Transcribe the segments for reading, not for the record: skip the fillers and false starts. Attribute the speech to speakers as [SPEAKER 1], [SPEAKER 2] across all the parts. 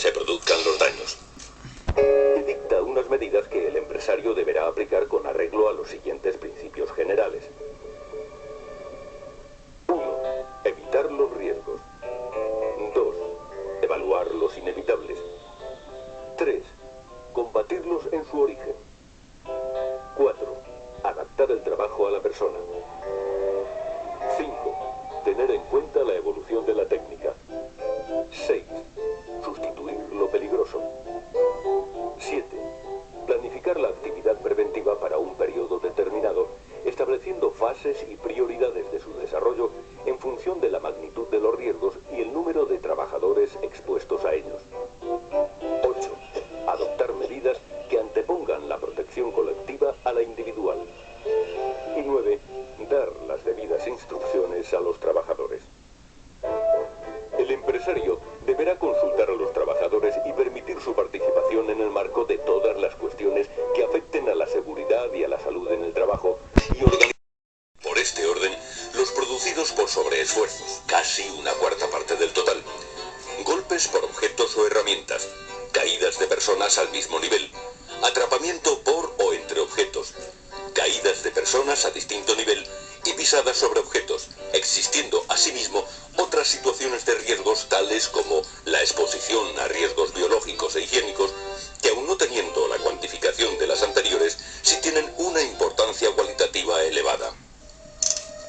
[SPEAKER 1] se produzcan los daños. Y dicta unas medidas que el empresario deberá aplicar con arreglo a los siguientes principios generales. 1. Evitar los riesgos. 2. Evaluar los inevitables. 3. Combatirlos en su origen. 4. Adaptar el trabajo a la persona. 5. Tener en cuenta la evolución de la técnica. 6. Sustituir lo peligroso. 7. Planificar la actividad preventiva para un periodo determinado, estableciendo fases y prioridades de su desarrollo en función de la magnitud de los riesgos y el número de trabajadores expuestos a ellos. 8. Adoptar medidas que antepongan la protección colectiva a la individual. Y 9. Dar las debidas instrucciones a los trabajadores. El empresario deberá consultar a los trabajadores y permitir su participación en el marco de todas las cuestiones que afecten a la seguridad y a la salud en el trabajo y organizar por este orden los producidos por sobreesfuerzos, casi una cuarta parte del total, golpes por objetos o herramientas, caídas de personas al mismo nivel, atrapamiento por o entre objetos, caídas de personas a distinto nivel y pisadas sobre objetos, existiendo asimismo otras situaciones de riesgos tales como la exposición a riesgos biológicos e higiénicos, que aun no teniendo la cuantificación de las anteriores, sí tienen una importancia cualitativa elevada.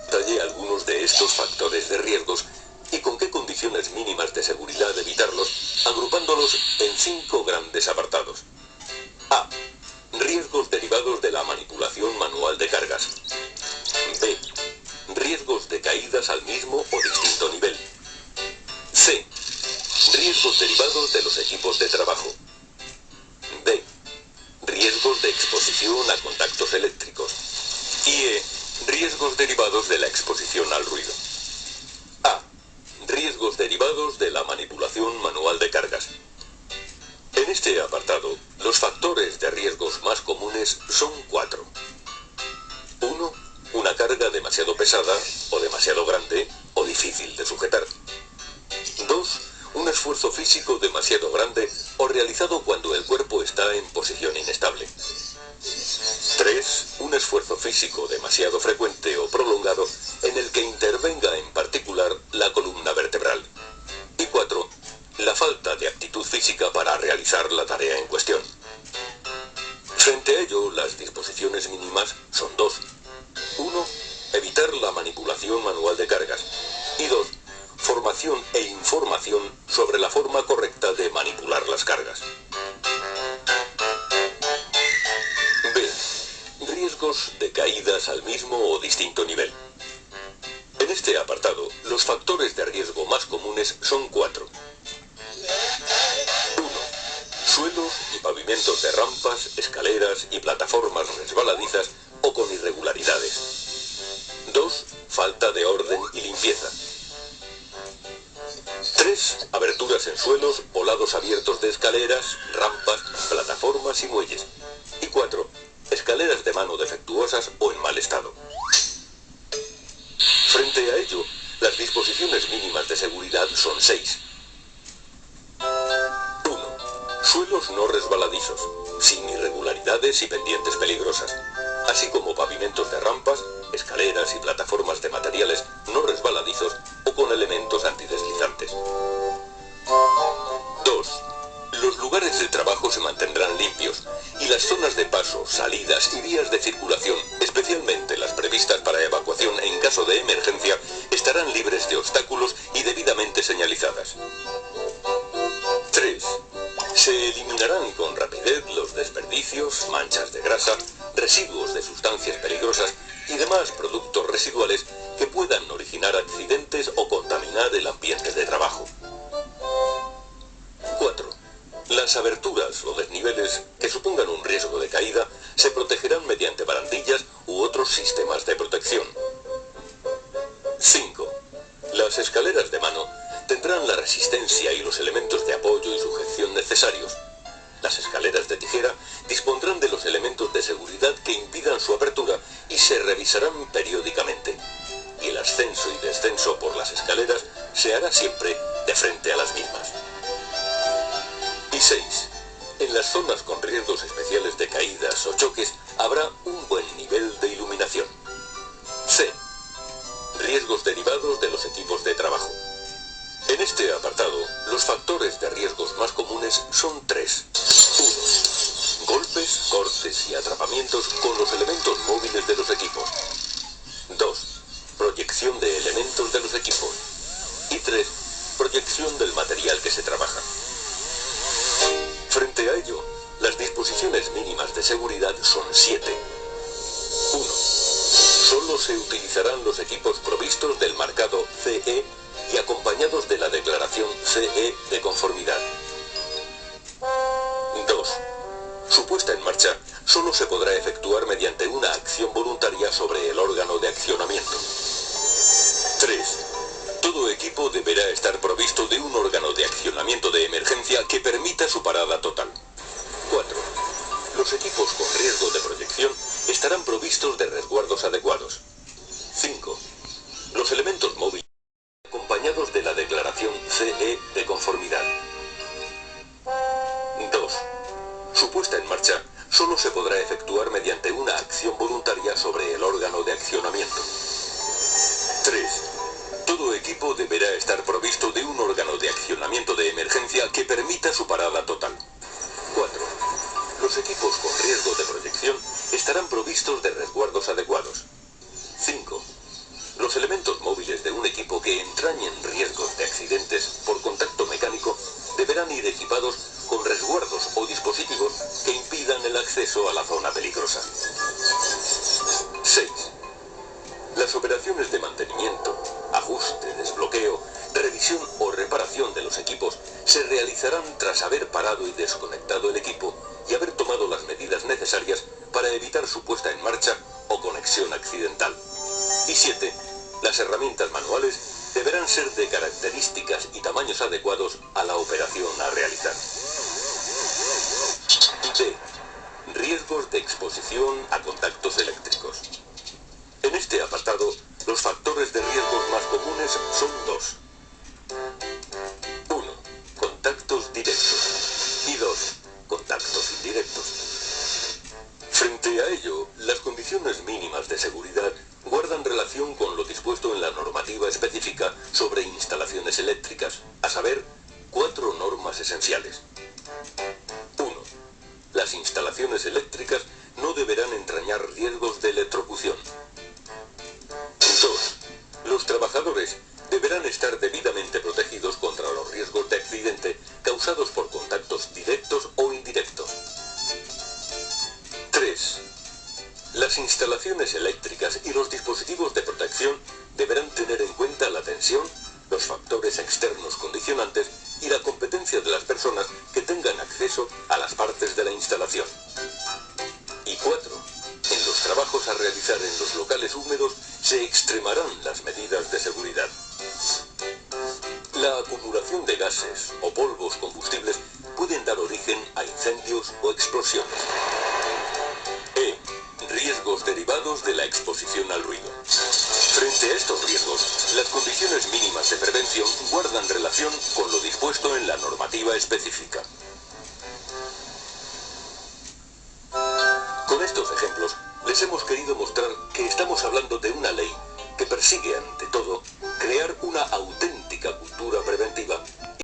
[SPEAKER 1] Detallé algunos de estos factores de riesgos y con qué condiciones mínimas de seguridad evitarlos, agrupándolos en 5 grandes apartados. A. Riesgos derivados de la manipulación manual de cargas. B. Riesgos de caídas al mismo o distinto nivel. C. Riesgos derivados de los equipos de trabajo. D. Riesgos de exposición a contactos eléctricos. Y E. Riesgos derivados de la exposición al ruido. A. Riesgos derivados de la manipulación manual de cargas. En este apartado, los factores de riesgos más comunes son 4. 1. Una carga demasiado pesada, o demasiado grande, o difícil de sujetar. 2. Un esfuerzo físico demasiado grande, o realizado cuando el cuerpo está en posición inestable. 3. Un esfuerzo físico demasiado frecuente o prolongado, en el que intervenga en particular la columna vertebral. Y 4. La falta de aptitud física para realizar la tarea en cuestión. Frente a ello, las disposiciones mínimas son 2. 1. Evitar la manipulación manual de cargas. Y 2. Formación e información sobre la forma correcta de manipular las cargas. B. Riesgos de caídas al mismo o distinto nivel. En este apartado, los factores de riesgo más comunes son 4. 1. Suelos y pavimentos de rampas, escaleras y plataformas resbaladizas o con irregularidades. 2. Falta de orden y limpieza. 3. Aberturas en suelos o lados abiertos de escaleras, rampas, plataformas y muelles. Y 4. Escaleras de mano defectuosas o en mal estado. Frente a ello, las disposiciones mínimas de seguridad son 6. 1. Suelos no resbaladizos, sin irregularidades y pendientes peligrosas, así como pavimentos de rampas, escaleras y plataformas de materiales no resbaladizos o con elementos antideslizantes. 2. Los lugares de trabajo se mantendrán limpios y las zonas de paso, salidas y vías de circulación, especialmente las previstas para evacuación en caso de emergencia, estarán libres de obstáculos y debidamente señalizadas. 3. Se eliminarán con rapidez los desperdicios, manchas de grasa, residuos de sustancias peligrosas y demás productos residuales que puedan originar accidentes o contaminar el ambiente de trabajo. 4. Las aberturas o desniveles que supongan un riesgo de caída se protegerán mediante barandillas u otros sistemas de protección. 5. Las escaleras de mano tendrán la resistencia y los elementos de apoyo y sujeción necesarios. Las escaleras de tijera dispondrán de los elementos de seguridad que impidan su apertura y se revisarán periódicamente. Y el ascenso y descenso por las escaleras se hará siempre de frente a las mismas. Y 6. En las zonas con riesgos especiales de caídas o choques habrá un buen nivel de iluminación. C. Riesgos derivados de los equipos de trabajo. En este apartado, los factores de riesgos más comunes son 3. 1. Golpes, cortes y atrapamientos con los elementos móviles de los equipos. 2. Proyección de elementos de los equipos. Y 3. Proyección del material que se trabaja. Frente a ello, las disposiciones mínimas de seguridad son 7. 1. Solo se utilizarán los equipos provistos del marcado CE y acompañados de la declaración CE de conformidad. 2. Su puesta en marcha solo se podrá efectuar mediante una acción voluntaria sobre el órgano de accionamiento. 3. Todo equipo deberá estar provisto de un órgano de accionamiento de emergencia que permita su parada total. 4. Los equipos con riesgo de proyección estarán provistos de resguardos adecuados. 5. Los elementos móviles acompañados de la declaración CE de conformidad. 2. Su puesta en marcha solo se podrá efectuar mediante una acción voluntaria sobre el órgano de accionamiento. 3. Todo equipo deberá estar provisto de un órgano de accionamiento de emergencia que permita su parada total. 4. Los equipos con riesgo de proyección estarán provistos de resguardos adecuados. 5. Los elementos móviles de un equipo que entrañen riesgos de accidentes por contacto mecánico deberán ir equipados con resguardos o dispositivos que impidan el acceso a la zona peligrosa. 6. Las operaciones de mantenimiento, ajuste, desbloqueo, revisión o reparación de los equipos se realizarán tras haber parado y desconectado el equipo y haber tomado las medidas necesarias para evitar su puesta en marcha o conexión accidental. Y 7. Las herramientas manuales deberán ser de características y tamaños adecuados a la operación a realizar. D. Riesgos de exposición a contactos eléctricos. En este apartado, los factores de riesgos más comunes son 2. 1. Contactos directos. Y 2. Contactos indirectos. Frente a ello, las condiciones mínimas de seguridad guardan relación con lo dispuesto en la normativa específica sobre instalaciones eléctricas, a saber, 4 normas esenciales. 1. Las instalaciones eléctricas no deberán entrañar riesgos de electrocución. 2. Los trabajadores deberán estar debidamente protegidos contra los riesgos de accidente causados por contactos directos o indirectos. 3. Las instalaciones eléctricas y los dispositivos de protección deberán tener en cuenta la tensión, los factores externos condicionantes y la competencia de las personas que tengan acceso a las partes de la instalación. Y 4. En los trabajos a realizar en los locales húmedos se extremarán las medidas de seguridad. La acumulación de gases o polvos combustibles pueden dar origen a incendios o explosiones. E. Riesgos derivados de la exposición al ruido. Frente a estos riesgos, las condiciones mínimas de prevención guardan relación con lo dispuesto en la normativa específica. Con estos ejemplos, les hemos querido mostrar que estamos hablando de una ley que persigue, ante todo, crear una auténtica